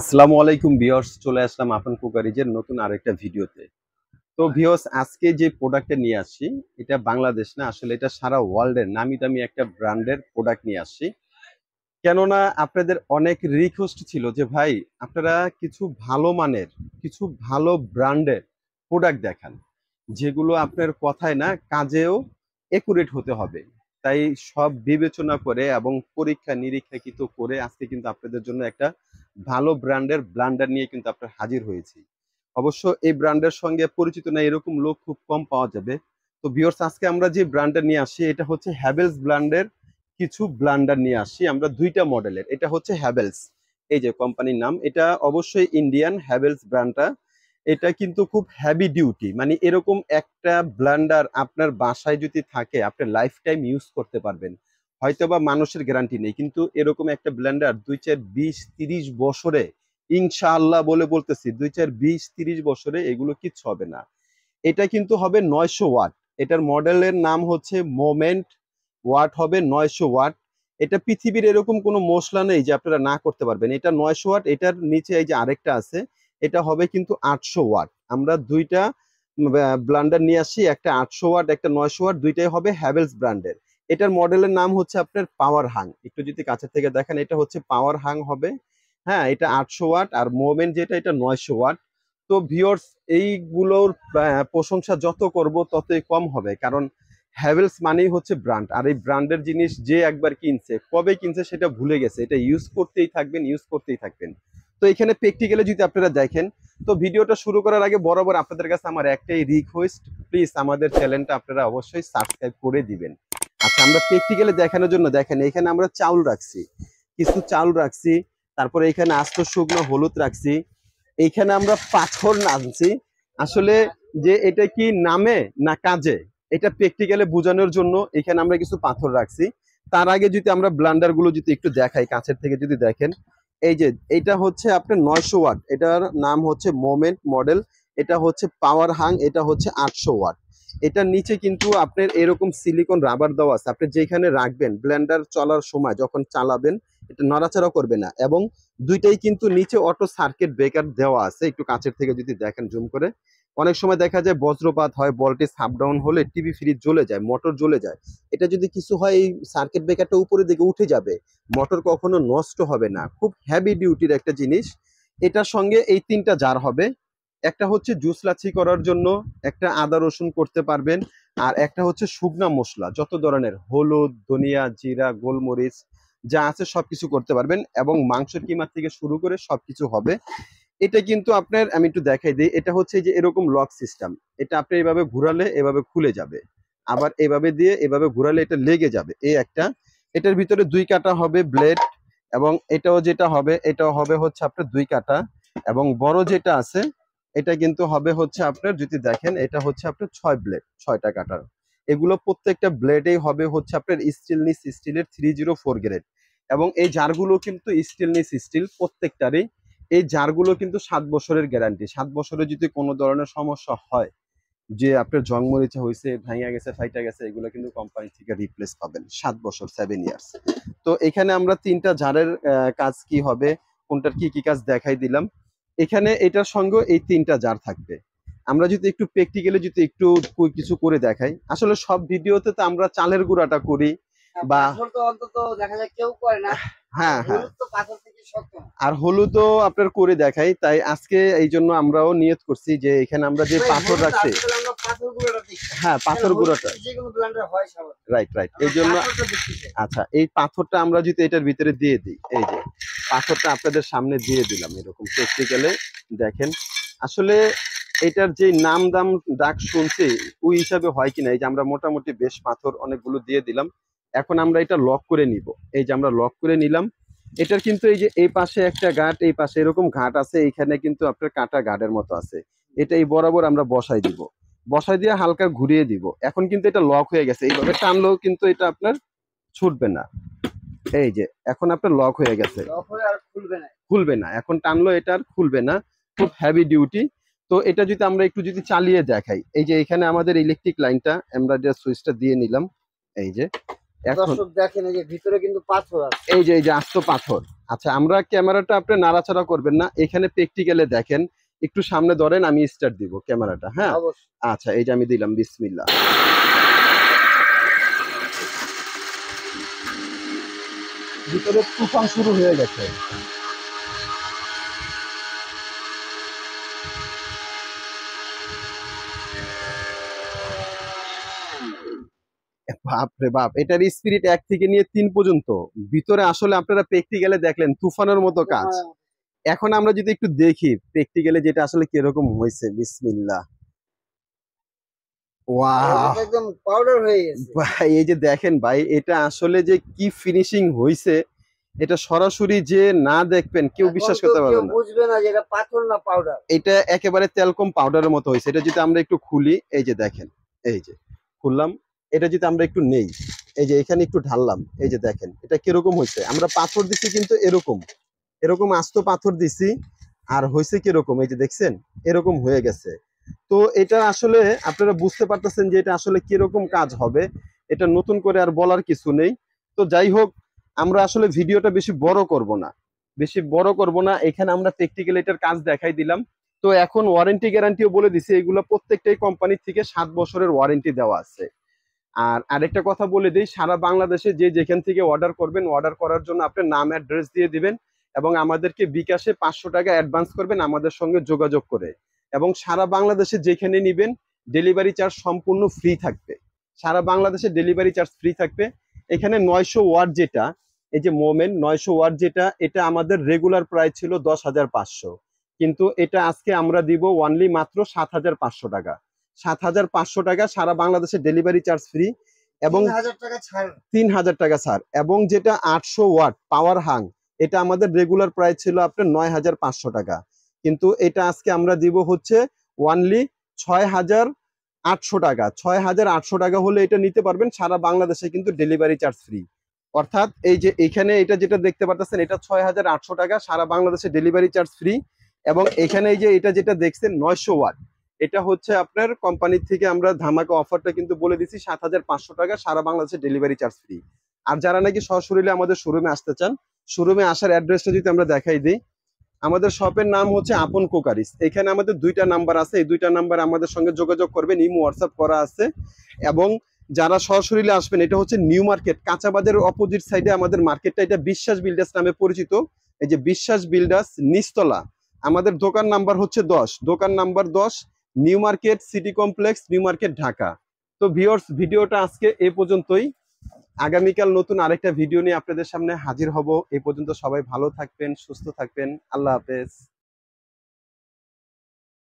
আসসালামু আলাইকুম ভিউয়ার্স, চলে আসলাম আপন কুকারিজের নতুন আরেকটা ভিডিওতে। তো ভিউয়ার্স, আজকে যে প্রোডাক্টটা নিয়ে আসছি এটা বাংলাদেশ না, আসলে এটা সারা ওয়ার্ল্ডের নামি দামি একটা ব্র্যান্ডের প্রোডাক্ট নিয়ে আসছি। কেননা আপনাদের অনেক রিকোয়েস্ট ছিল যে ভাই আপনারা কিছু ভালো মানের, কিছু ভালো ব্র্যান্ডের প্রোডাক্ট দেখান, যেগুলো আপনার কথায় না কাজেও একুরেট হতে হবে। তাই সব বিবেচনা করে এবং পরীক্ষা নিরীক্ষা কিন্তু করে আজকে কিন্তু আপনাদের জন্য একটা ভালো ব্র্যান্ডের ব্লান্ডার নিয়ে কিন্তু আপনার হাজির হয়েছি। অবশ্য এই ব্র্যান্ডের সঙ্গে পরিচিত না এরকম লোক খুব কম পাওয়া যাবে। তো ভিউয়ার্স, আজকে আমরা যে ব্র্যান্ডটা নিয়ে আসি এটা হচ্ছে হ্যাভেলস ব্র্যান্ডের কিছু ব্লান্ডার নিয়ে আসছি আমরা দুইটা মডেলের। এটা হচ্ছে হ্যাভেলস, এই যে কোম্পানির নাম, এটা অবশ্যই ইন্ডিয়ান হ্যাভেলস ব্র্যান্ডটা। এটা কিন্তু খুব হেভি ডিউটি, মানে এরকম একটা ব্লান্ডার আপনার বাসায় যদি থাকে আপনি লাইফ টাইম ইউজ করতে পারবেন। হয়তোবা মানুষের গ্যারান্টি নেই, কিন্তু এরকম একটা ব্লেন্ডার 2 4 20 30 বছরে, ইনশাআল্লাহ বলে বলতেছি, 2 4 20 30 বছরে এগুলো কিচ্ছু হবে না। এটা কিন্তু হবে 900 ওয়াট। এটার মডেলের নাম হচ্ছে মোমেন্ট, ওয়াট হবে 900 ওয়াট। এটা পৃথিবীর এরকম কোনো মশলা নেই যে আপনারা না করতে পারবেন। এটা 900 ওয়াট, এটার নিচে এই যে আরেকটা আছে, এটা হবে কিন্তু 800 ওয়াট। আমরা দুইটা ব্লান্ডার নিয়ে আসি, একটা 800 ওয়াট একটা 900 ওয়াট, দুইটাই হবে হ্যাভেলস ব্র্যান্ডের। এটার মডেলের নাম হচ্ছে আপনার পাওয়ার হাং। একটু যদি কাছে থেকে দেখেন এটা হচ্ছে পাওয়ার হাং হবে। হ্যাঁ, এটা 800 ওয়াট, আর মোমেন্ট যেটা এটা 900 ওয়াট। তো ভিউয়ার্স, এইগুলোর প্রশংসা যত করব ততই কম হবে, কারণ হ্যাভেলস মানেই হচ্ছে ব্র্যান্ড, আর এই ব্র্যান্ডের জিনিস যে একবার কিনছে, কবে কিনছে সেটা ভুলে গেছে, এটা ইউজ করতেই থাকবেন, ইউজ করতেই থাকবেন। তো এখানে প্র্যাকটিক্যালি যদি আপনারা দেখেন, তো ভিডিওটা শুরু করার আগে বরাবর আপনাদের কাছে আমার একটাই রিকোয়েস্ট, প্লিজ আমাদের চ্যানেলটা আপনারা অবশ্যই সাবস্ক্রাইব করে দিবেন। আচ্ছা, আমরা প্র্যাকটিক্যালি দেখানোর জন্য দেখেন এখানে আমরা চাউল রাখছি, কিছু চাউল রাখছি, তারপরে এখানে আস্ত শুকনো হলুদ রাখছি, এইখানে আমরা পাথর নামছি। আসলে যে এটা কি নামে না কাজে, এটা প্র্যাকটিক্যালি বোঝানোর জন্য এখানে আমরা কিছু পাথর রাখছি। তার আগে যদি আমরা ব্লান্ডার গুলো যদি একটু দেখাই কাছের থেকে, যদি দেখেন এই যে এটা হচ্ছে আপনার 900 ওয়াট, এটার নাম হচ্ছে মোমেন্ট মডেল। এটা হচ্ছে পাওয়ার হাং, এটা হচ্ছে 800 ওয়াট। এটার নিচে কিন্তু আপনার এরকম সিলিকন রাবার দেওয়া আছে, আপনি যেখানে রাখবেন ব্লেন্ডার চলার সময় যখন চালাবেন এটা নড়াচড়া করবে না। এবং দুইটাই কিন্তু নিচে অটো সার্কিট ব্রেকার দেওয়া আছে, একটু কাছের থেকে যদি দেখেন জুম করে। অনেক সময় দেখা যায় বজ্রপাত হয়, ভোল্টেজ আপ ডাউন হলে টিভি ফ্রিজ জ্বলে যায়, মোটর জ্বলে যায়। এটা যদি কিছু হয় এই সার্কিট ব্রেকারটা উপরের দিকে উঠে যাবে, মোটর কখনো নষ্ট হবে না। খুব হেভি ডিউটির একটা জিনিস। এটার সঙ্গে এই তিনটা জার হবে, একটা হচ্ছে জুস লাচ্ছি করার জন্য, একটা আদা রসুন করতে পারবেন, আর একটা হচ্ছে শুকনা মশলা যত ধরনের হলুদ ধনিয়া জিরা গোলমরিচ যা আছে সবকিছু করতে পারবেন, এবং মাংসের কিমা থেকে শুরু করে সবকিছু হবে। এটা কিন্তু আপনার, আমি একটু দেখাই দিই, এটা হচ্ছে যে এরকম লক সিস্টেম। এটা আপনি এভাবে ঘুরালে এভাবে খুলে যাবে, আবার এভাবে দিয়ে এভাবে ঘুরালে এটা লেগে যাবে, এই একটা। এটার ভিতরে 2 কাটা হবে ব্লেড, এবং এটাও যেটা হবে এটাও হবে হচ্ছে আপনার 2 কাটা। এবং বড় যেটা আছে এটা কিন্তু হবে হচ্ছে আপনার, যদি দেখেন এটা হচ্ছে আপনার 6 ব্লেড, 6টা কাটার। এগুলো প্রত্যেকটা ব্লেডেই হবে হচ্ছে আপনার স্টিলনিস স্টিলের 304 গ্রেড। এবং এই জারগুলো কিন্তু স্টিলনিস স্টিল প্রত্যেকটারই। এই জারগুলো কিন্তু 7 বছরের গ্যারান্টি। 7 বছরে যদি কোনো ধরনের সমস্যা হয়, যে আপনার জং মরিচা হয়েছে, ভাঙা গেছে, ফাইটা গেছে, এগুলো কিন্তু কোম্পানি থেকে রিপ্লেস পাবেন 7 বছর, 7 ইয়ার্স। তো এখানে আমরা তিনটা জারের কাজ কি হবে, কোনটার কি কি কাজ দেখাই দিলাম। এখানে এটার সঙ্গে এই তিনটা জার থাকবে। আমরা যদি একটু প্র্যাকটিক্যালি যদি একটু কিছু করে দেখাই, আসলে সব ভিডিওতে তো আমরা চালের গুঁড়াটা করি বা পাথর তো অন্তত দেখা যায় কেউ করে না। আর হ্যাঁ হ্যাঁ, হলুদ তো পাথর থেকে শক্ত না। আর হলুদও আপনার করে দেখাই। তাই আজকে এই জন্য আমরাও নিয়ত করছি যে এখানে আমরা যে ভাই পাথর হলুদ রাখছি, আসলে আমরা পাথর গুঁড়োটা দেখছি। হ্যাঁ কেন পাথর হলুদ গুঁড়োটা, যে কোনো ব্র্যান্ডের হয় সবার। রাইট রাইট, আমরা এই জন্য। পাথরটা দেখছি যে। আচ্ছা, এই পাথরটা আমরা যদি এটার ভিতরে দিয়ে দিই, এই যে পাথরটা আপনাদের সামনে দিয়ে দিলাম এরকম প্র্যাকটিক্যালে দেখেন। আসলে এটার যে নাম দাম ডাক শুনছি ওই হিসাবে হয় কিনা, এই যে আমরা মোটামুটি বেশ পাথর অনেকগুলো দিয়ে দিলাম। এখন আমরা এটা লক করে নিব, এই যে আমরা লক করে নিলাম। এটার কিন্তু এই যে এই পাশে একটা গাঁট, এই পাশে এরকম ঘাট আছে, এইখানে কিন্তু আপনার কাটা গার্ডের মতো আছে। এটা এই বরাবর আমরা বসাই দিব, বসাই দিয়ে হালকা ঘুরিয়ে দিব। এখন কিন্তু এটা লক হয়ে গেছে, এইভাবে টানলেও কিন্তু এটা আপনার ছুটবে না। এই যে এখন আপনার লক হয়ে গেছে, লক হয়ে আর খুলবে না। খুলবে না, এখন টানলো এটা আর খুলবে না। খুব হেভি ডিউটি। তো এটা যদি আমরা একটু যদি চালিয়ে দেখাই, এই যে এখানে আমাদের ইলেকট্রিক লাইনটা আমরা যে সুইচটা দিয়ে নিলাম, এই যে এখন দর্শক দেখেন এই যে ভিতরে কিন্তু পাথর আছে। এই যে আস্ত পাথর। আচ্ছা, আমরা ক্যামেরাটা আপনি নাড়াচাড়া করবেন না, এখানে প্র্যাকটিক্যালে দেখেন। একটু সামনে ধরেন, আমি স্টার্ট দিব ক্যামেরাটা। হ্যাঁ, অবশ্যই। আচ্ছা, এই যে আমি দিলাম, বিসমিল্লাহ। ভিতরে তুফান শুরু হয়ে গেছে। বাপ রে বাপ, এটার স্পিরিট 1 থেকে নিয়ে 3 পর্যন্ত। ভিতরে আসলে আপনারা প্র্যাকটিক্যালে দেখলেন তুফানের মতো কাজ। এখন আমরা যদি একটু দেখি প্র্যাকটিক্যালে যেটা আসলে কিরকম হয়েছে। বিসমিল্লাহ। ওয়াও, এটা একদম পাউডার হয়ে গেছে। ভাই এই যে দেখেন ভাই, এটা আসলে যে কি ফিনিশিং হয়েছে, এটা সরাসরি যে না দেখবেন কেউ এখন বিশ্বাস তো করতে কেউ পারবেন না। বুঝবে না যে এটা পাথর না পাউডার। এটা একেবারে তেলকম পাউডারের মতো হয়েছে। এটা যদি আমরা একটু খুলি, এই যে দেখেন, এই যে খুললাম, এটা যদি আমরা একটু নেই, এই যে এখানে একটু ঢাললাম, এই যে দেখেন এটা কিরকম হয়েছে। আমরা পাথর দিচ্ছি কিন্তু এরকম এরকম আস্ত পাথর দিছি, আর হয়েছে কিরকম, এই যে দেখছেন এরকম হয়ে গেছে। তো এটা আসলে আপনারা বুঝতে পারতেছেন যে এটা আসলে কিরকম কাজ হবে। এটা নতুন করে আর বলার কিছু নেই। তো যাই হোক, আমরা আসলে ভিডিওটা বেশি বড় করব না। এখানে আমরা প্র্যাকটিক্যাল এটার কাজ দেখাই দিলাম। তো এখন ওয়ারেন্টি গ্যারান্টিও বলে দিছি, এগুলো প্রত্যেকটাই কোম্পানি থেকে 7 বছরের ওয়ারেন্টি দেওয়া আছে। আর আরেকটা কথা বলে দিই, সারা বাংলাদেশে যে যেখান থেকে অর্ডার করবেন, অর্ডার করার জন্য আপনার নাম অ্যাড্রেস দিয়ে দিবেন এবং আমাদেরকে বিকাশে 500 টাকা অ্যাডভান্স করবেন আমাদের সঙ্গে যোগাযোগ করে। এবং সারা বাংলাদেশে যেখানে নিবেন ডেলিভারি চার্জ সম্পূর্ণ ফ্রি থাকবে। সারা বাংলাদেশে ডেলিভারি চার্জ ফ্রি থাকবে। এখানে 900 ওয়াট যেটা, এই যে মোমেন্ট 900 ওয়াট যেটা, এটা আমাদের রেগুলার প্রাইস ছিল 10,500, কিন্তু এটা আজকে আমরা দিব ওনলি মাত্র 7,500 টাকা। 7,500 টাকা, সারা বাংলাদেশে ডেলিভারি চার্জ ফ্রি এবং 3000 টাকা ছাড়। 3,000 টাকা ছাড়। এবং যেটা 800 ওয়াট পাওয়ার হাং, এটা আমাদের রেগুলার প্রাইস ছিল আপনার 9,500 টাকা, কিন্তু এটা আজকে আমরা দিব হচ্ছে ওনলি 6,800 টাকা। 6,800 টাকা হলে এটা নিতে পারবেন, সারা বাংলাদেশে কিন্তু ডেলিভারি চার্জ ফ্রি। অর্থাৎ এই যে এখানে এটা যেটা দেখতে পাচ্ছেন, এটা 6,800 টাকা, সারা বাংলাদেশে ডেলিভারি চার্জ ফ্রি। এবং এখানে এই যে এটা যেটা দেখছেন 900 ওয়াট, এটা হচ্ছে আপনার কোম্পানির থেকে আমরা ধামাকা অফারটা কিন্তু বলে দিচ্ছি 7,500 টাকা, সারা বাংলাদেশে ডেলিভারি চার্জ ফ্রি। আর যারা নাকি সরাসরি আমাদের শোরুমে আসতে চান, শোরুমে আসার অ্যাড্রেসটা যদি আমরা দেখাই দিই, আমাদের শপের নাম হচ্ছে আপন কোকারিস। এখানে আমাদের 2টা নাম্বার আছে, এই 2টা নাম্বার আমাদের সঙ্গে যোগাযোগ করবেন, ইমো হোয়াটসঅ্যাপ করা আছে। এবং যারা সরাসরি আসবেন, এটা হচ্ছে নিউ মার্কেট কাঁচাবাজারের অপোজিট সাইডে আমাদের মার্কেটটা, এটা বিশ্বাস বিল্ডার্স নামে পরিচিত। এই যে বিশ্বাস বিল্ডার্স নিচতলা, আমাদের দোকান নাম্বার হচ্ছে 10, দোকান number 10, new market city complex, new market, Dhaka. তো ভিউয়ার্স, ভিডিওটা আজকে এই পর্যন্তই। আগামীকাল নতুন আরেকটা ভিডিও নিয়ে আপনাদের সামনে হাজির হব। এই পর্যন্ত সবাই ভালো থাকবেন, সুস্থ থাকবেন। আল্লাহ হাফেজ।